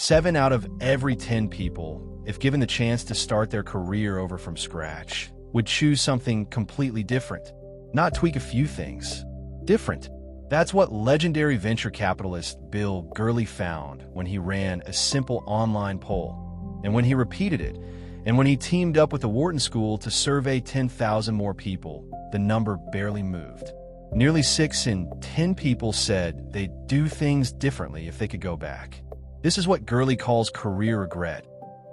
7 out of every 10 people, if given the chance to start their career over from scratch, would choose something completely different. Not tweak a few things. Different. That's what legendary venture capitalist Bill Gurley found when he ran a simple online poll, and when he repeated it, and when he teamed up with the Wharton School to survey 10,000 more people, the number barely moved. Nearly 6 in 10 people said they'd do things differently if they could go back. This is what Gurley calls career regret,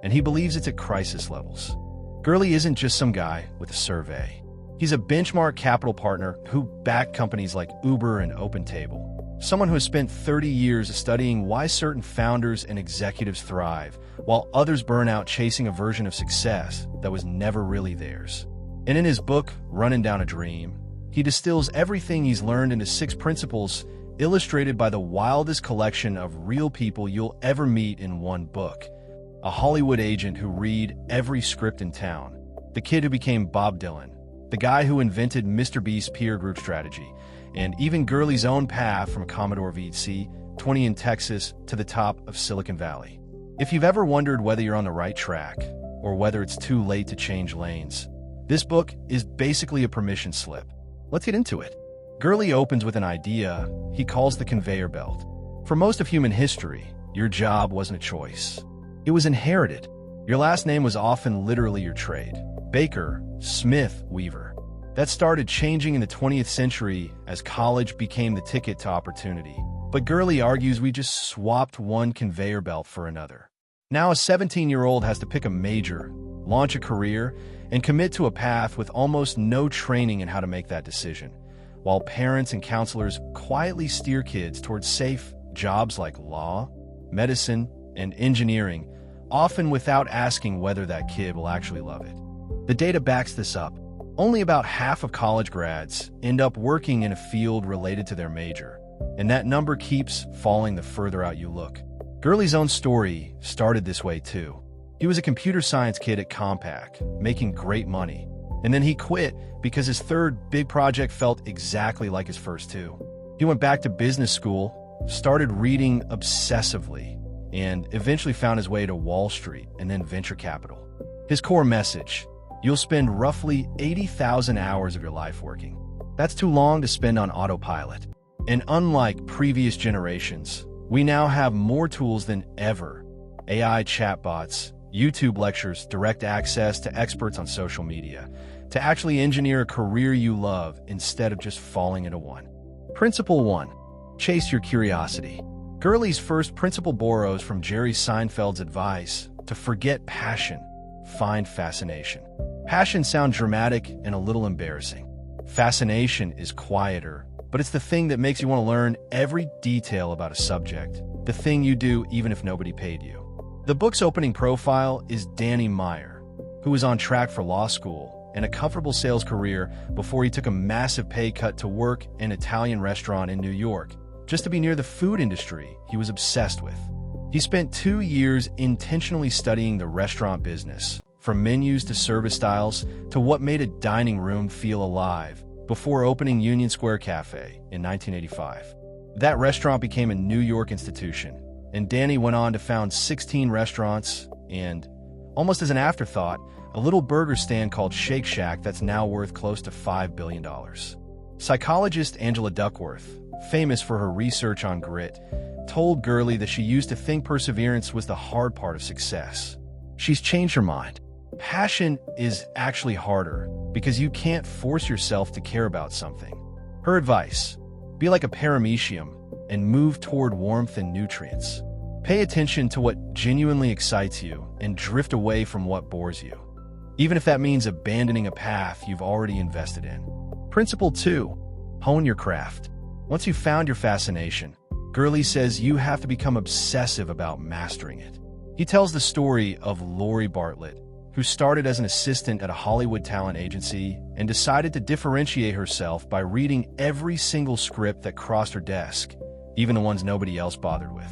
and he believes it's at crisis levels. Gurley isn't just some guy with a survey. He's a benchmark capital partner who backed companies like Uber and OpenTable. Someone who has spent 30 years studying why certain founders and executives thrive, while others burn out chasing a version of success that was never really theirs. And in his book, Runnin Down a Dream, he distills everything he's learned into 6 principles illustrated by the wildest collection of real people you'll ever meet in one book. A Hollywood agent who read every script in town, the kid who became Bob Dylan, the guy who invented MrBeast's peer group strategy, and even Gurley's own path from Commodore VC 20 in Texas to the top of Silicon Valley. If you've ever wondered whether you're on the right track or whether it's too late to change lanes, this book is basically a permission slip. Let's get into it. Gurley opens with an idea he calls the conveyor belt. For most of human history, your job wasn't a choice. It was inherited. Your last name was often literally your trade. Baker, Smith, Weaver. That started changing in the 20th century as college became the ticket to opportunity. But Gurley argues we just swapped one conveyor belt for another. Now a 17-year-old has to pick a major, launch a career, and commit to a path with almost no training in how to make that decision, while parents and counselors quietly steer kids towards safe jobs like law, medicine, and engineering, often without asking whether that kid will actually love it. The data backs this up. Only about half of college grads end up working in a field related to their major, and that number keeps falling the further out you look. Gurley's own story started this way too. He was a computer science kid at Compaq, making great money, and then he quit because his third big project felt exactly like his first 2. He went back to business school, started reading obsessively, and eventually found his way to Wall Street and then venture capital. His core message: you'll spend roughly 80,000 hours of your life working. That's too long to spend on autopilot. And unlike previous generations, we now have more tools than ever. AI chatbots, YouTube lectures, direct access to experts on social media, to actually engineer a career you love instead of just falling into one. Principle 1. Chase your curiosity. Gurley's first principle borrows from Jerry Seinfeld's advice to forget passion, find fascination. Passion sounds dramatic and a little embarrassing. Fascination is quieter, but it's the thing that makes you want to learn every detail about a subject, the thing you do even if nobody paid you. The book's opening profile is Danny Meyer, who was on track for law school and a comfortable sales career before he took a massive pay cut to work in an Italian restaurant in New York, just to be near the food industry he was obsessed with. He spent 2 years intentionally studying the restaurant business, from menus to service styles to what made a dining room feel alive, before opening Union Square Cafe in 1985. That restaurant became a New York institution, and Danny went on to found 16 restaurants and, almost as an afterthought, a little burger stand called Shake Shack that's now worth close to $5 billion. Psychologist Angela Duckworth, famous for her research on grit, told Gurley that she used to think perseverance was the hard part of success. She's changed her mind. Passion is actually harder because you can't force yourself to care about something. Her advice: be like a paramecium and move toward warmth and nutrients. Pay attention to what genuinely excites you and drift away from what bores you, even if that means abandoning a path you've already invested in. Principle 2. Hone your craft. Once you've found your fascination, Gurley says you have to become obsessive about mastering it. He tells the story of Lori Bartlett, who started as an assistant at a Hollywood talent agency and decided to differentiate herself by reading every single script that crossed her desk, even the ones nobody else bothered with.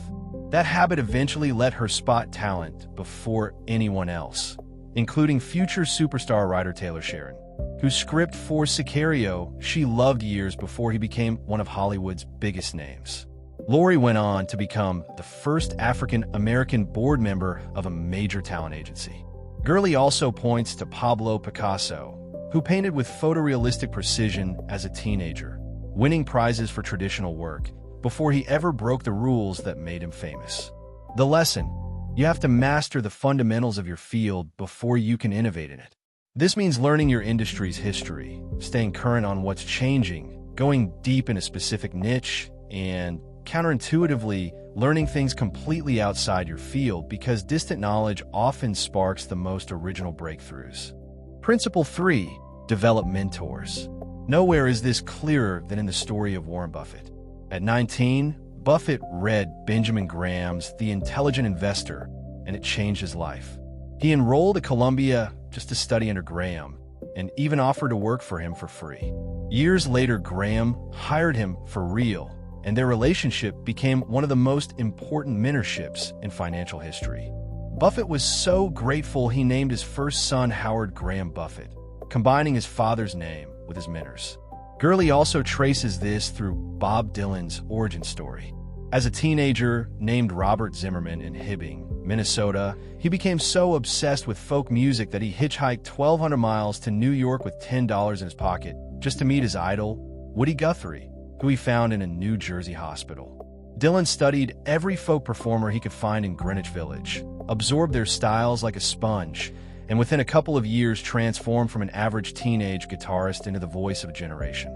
That habit eventually let her spot talent before anyone else, including future superstar writer Taylor Sheridan, whose script for Sicario she loved years before he became one of Hollywood's biggest names. Lori went on to become the first African-American board member of a major talent agency. Gurley also points to Pablo Picasso, who painted with photorealistic precision as a teenager, winning prizes for traditional work before he ever broke the rules that made him famous. The lesson: you have to master the fundamentals of your field before you can innovate in it. This means learning your industry's history, staying current on what's changing, going deep in a specific niche, and counterintuitively, learning things completely outside your field because distant knowledge often sparks the most original breakthroughs. Principle 3. Develop mentors. Nowhere is this clearer than in the story of Warren Buffett. At 19, Buffett read Benjamin Graham's The Intelligent Investor, and it changed his life. He enrolled at Columbia just to study under Graham, and even offered to work for him for free. Years later, Graham hired him for real, and their relationship became one of the most important mentorships in financial history. Buffett was so grateful he named his first son Howard Graham Buffett, combining his father's name with his mentor's. Gurley also traces this through Bob Dylan's origin story. As a teenager named Robert Zimmerman in Hibbing, Minnesota, he became so obsessed with folk music that he hitchhiked 1,200 miles to New York with $10 in his pocket just to meet his idol, Woody Guthrie, who he found in a New Jersey hospital. Dylan studied every folk performer he could find in Greenwich Village, absorbed their styles like a sponge, and within a couple of years transformed from an average teenage guitarist into the voice of a generation.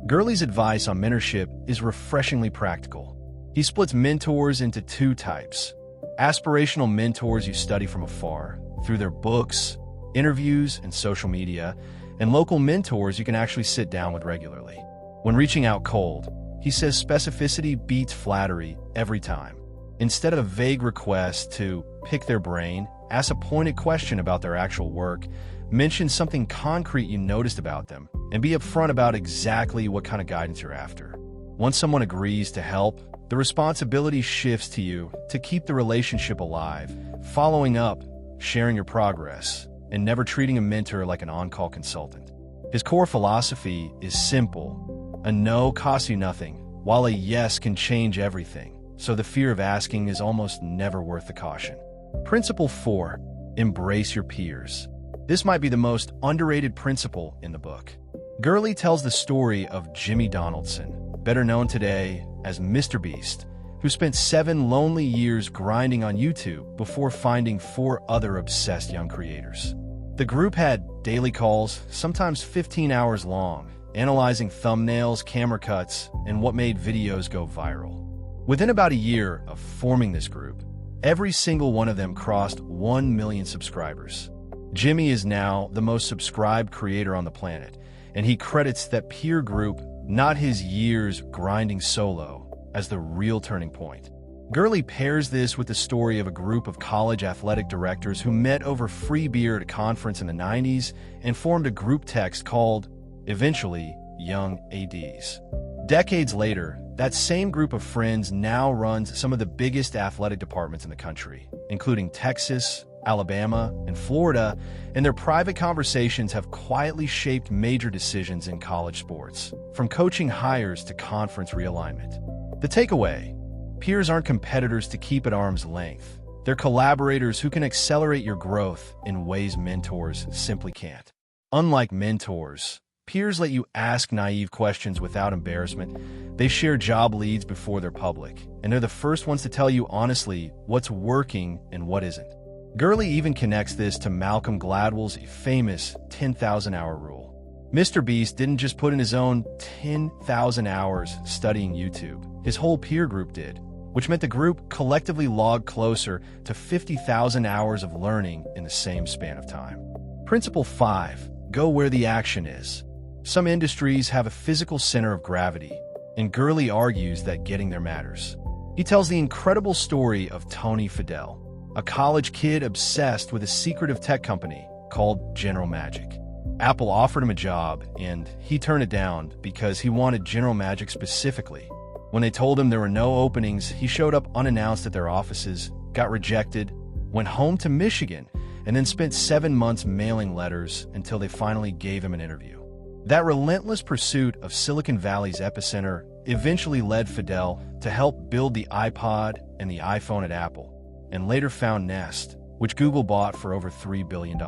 Gurley's advice on mentorship is refreshingly practical. He splits mentors into two types: aspirational mentors you study from afar, through their books, interviews, and social media, and local mentors you can actually sit down with regularly. When reaching out cold, he says specificity beats flattery every time. Instead of a vague request to pick their brain, ask a pointed question about their actual work, mention something concrete you noticed about them, and be upfront about exactly what kind of guidance you're after. Once someone agrees to help, the responsibility shifts to you to keep the relationship alive, following up, sharing your progress, and never treating a mentor like an on-call consultant. His core philosophy is simple: a no costs you nothing, while a yes can change everything, so the fear of asking is almost never worth the caution. Principle 4. Embrace your peers. This might be the most underrated principle in the book. Gurley tells the story of Jimmy Donaldson, better known today as MrBeast, who spent 7 lonely years grinding on YouTube before finding 4 other obsessed young creators. The group had daily calls, sometimes 15 hours long, analyzing thumbnails, camera cuts, and what made videos go viral. Within about a year of forming this group, every single one of them crossed 1 million subscribers. Jimmy is now the most subscribed creator on the planet, and he credits that peer group, not his years grinding solo, as the real turning point. Gurley pairs this with the story of a group of college athletic directors who met over free beer at a conference in the 90s and formed a group text called, eventually, Young ADs. Decades later, that same group of friends now runs some of the biggest athletic departments in the country, including Texas, Alabama, and Florida, and their private conversations have quietly shaped major decisions in college sports, from coaching hires to conference realignment. The takeaway: peers aren't competitors to keep at arm's length. They're collaborators who can accelerate your growth in ways mentors simply can't. Unlike mentors, peers let you ask naive questions without embarrassment. They share job leads before they're public, and they're the first ones to tell you honestly what's working and what isn't. Gurley even connects this to Malcolm Gladwell's famous 10,000-hour rule. MrBeast didn't just put in his own 10,000 hours studying YouTube. His whole peer group did, which meant the group collectively logged closer to 50,000 hours of learning in the same span of time. Principle 5. Go where the action is. Some industries have a physical center of gravity, and Gurley argues that getting there matters. He tells the incredible story of Tony Fadell, a college kid obsessed with a secretive tech company called General Magic. Apple offered him a job, and he turned it down because he wanted General Magic specifically. When they told him there were no openings, he showed up unannounced at their offices, got rejected, went home to Michigan, and then spent 7 months mailing letters until they finally gave him an interview. That relentless pursuit of Silicon Valley's epicenter eventually led Fadell to help build the iPod and the iPhone at Apple, and later found Nest, which Google bought for over $3 billion.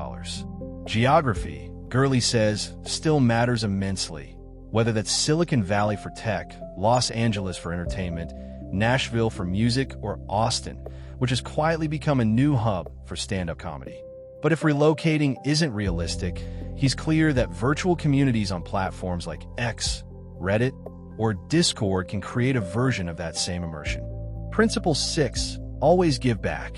Geography, Gurley says, still matters immensely, whether that's Silicon Valley for tech, Los Angeles for entertainment, Nashville for music, or Austin, which has quietly become a new hub for stand-up comedy. But if relocating isn't realistic, he's clear that virtual communities on platforms like X, Reddit, or Discord can create a version of that same immersion. Principle 6. Always give back.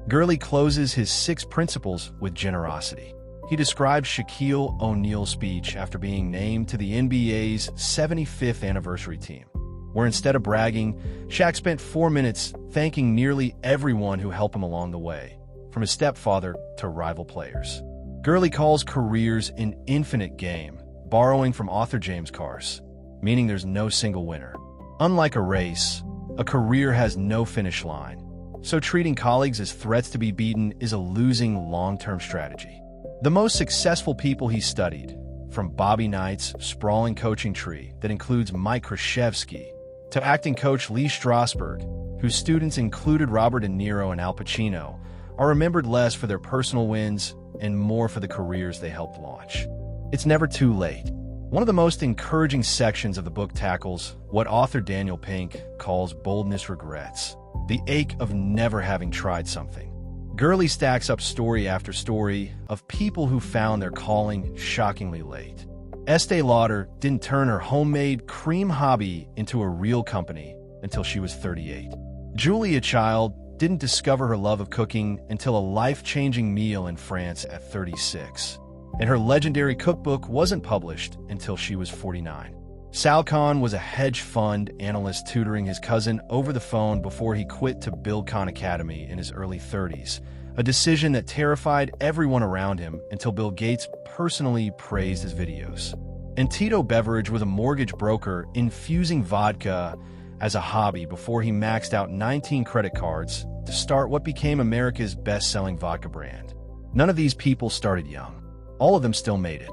Gurley closes his 6 principles with generosity. He describes Shaquille O'Neal's speech after being named to the NBA's 75th anniversary team, where instead of bragging, Shaq spent 4 minutes thanking nearly everyone who helped him along the way, from his stepfather to rival players. Gurley calls careers an infinite game, borrowing from author James Carse, meaning there's no single winner. Unlike a race, a career has no finish line, so treating colleagues as threats to be beaten is a losing long-term strategy. The most successful people he studied, from Bobby Knight's sprawling coaching tree that includes Mike Krzyzewski, to acting coach Lee Strasberg, whose students included Robert De Niro and Al Pacino, are remembered less for their personal wins and more for the careers they helped launch. It's never too late. One of the most encouraging sections of the book tackles what author Daniel Pink calls boldness regrets, the ache of never having tried something. Gurley stacks up story after story of people who found their calling shockingly late. Estée Lauder didn't turn her homemade cream hobby into a real company until she was 38. Julia Child didn't discover her love of cooking until a life-changing meal in France at 36. And her legendary cookbook wasn't published until she was 49. Sal Khan was a hedge fund analyst tutoring his cousin over the phone before he quit to build Khan Academy in his early 30s, a decision that terrified everyone around him until Bill Gates personally praised his videos. And Tito Beveridge was a mortgage broker infusing vodka as a hobby before he maxed out 19 credit cards to start what became America's best-selling vodka brand. None of these people started young. All of them still made it.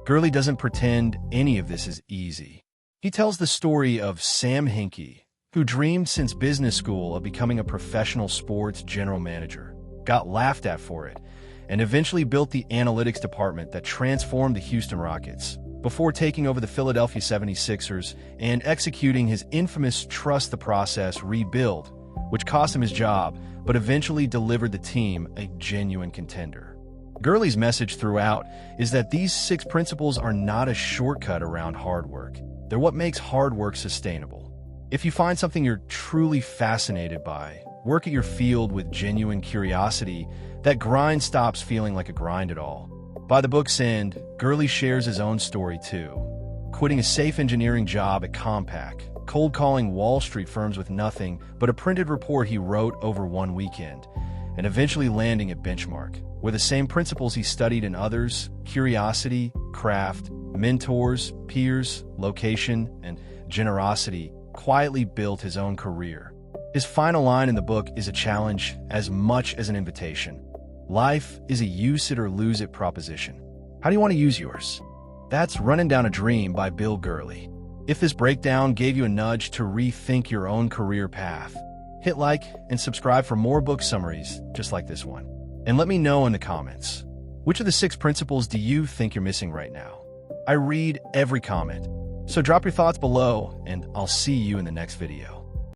Gurley doesn't pretend any of this is easy. He tells the story of Sam Hinkie, who dreamed since business school of becoming a professional sports general manager, got laughed at for it, and eventually built the analytics department that transformed the Houston Rockets, before taking over the Philadelphia 76ers and executing his infamous trust the process rebuild, which cost him his job, but eventually delivered the team a genuine contender. Gurley's message throughout is that these 6 principles are not a shortcut around hard work. They're what makes hard work sustainable. If you find something you're truly fascinated by, work at your field with genuine curiosity, that grind stops feeling like a grind at all. By the book's end, Gurley shares his own story too. Quitting a safe engineering job at Compaq, cold calling Wall Street firms with nothing but a printed report he wrote over one weekend, and eventually landing at Benchmark, where the same principles he studied in others, curiosity, craft, mentors, peers, location, and generosity, quietly built his own career. His final line in the book is a challenge as much as an invitation. Life is a use it or lose it proposition. How do you want to use yours? That's Runnin Down a Dream by Bill Gurley. If this breakdown gave you a nudge to rethink your own career path, hit like and subscribe for more book summaries just like this one. And let me know in the comments, which of the 6 principles do you think you're missing right now? I read every comment, so drop your thoughts below and I'll see you in the next video.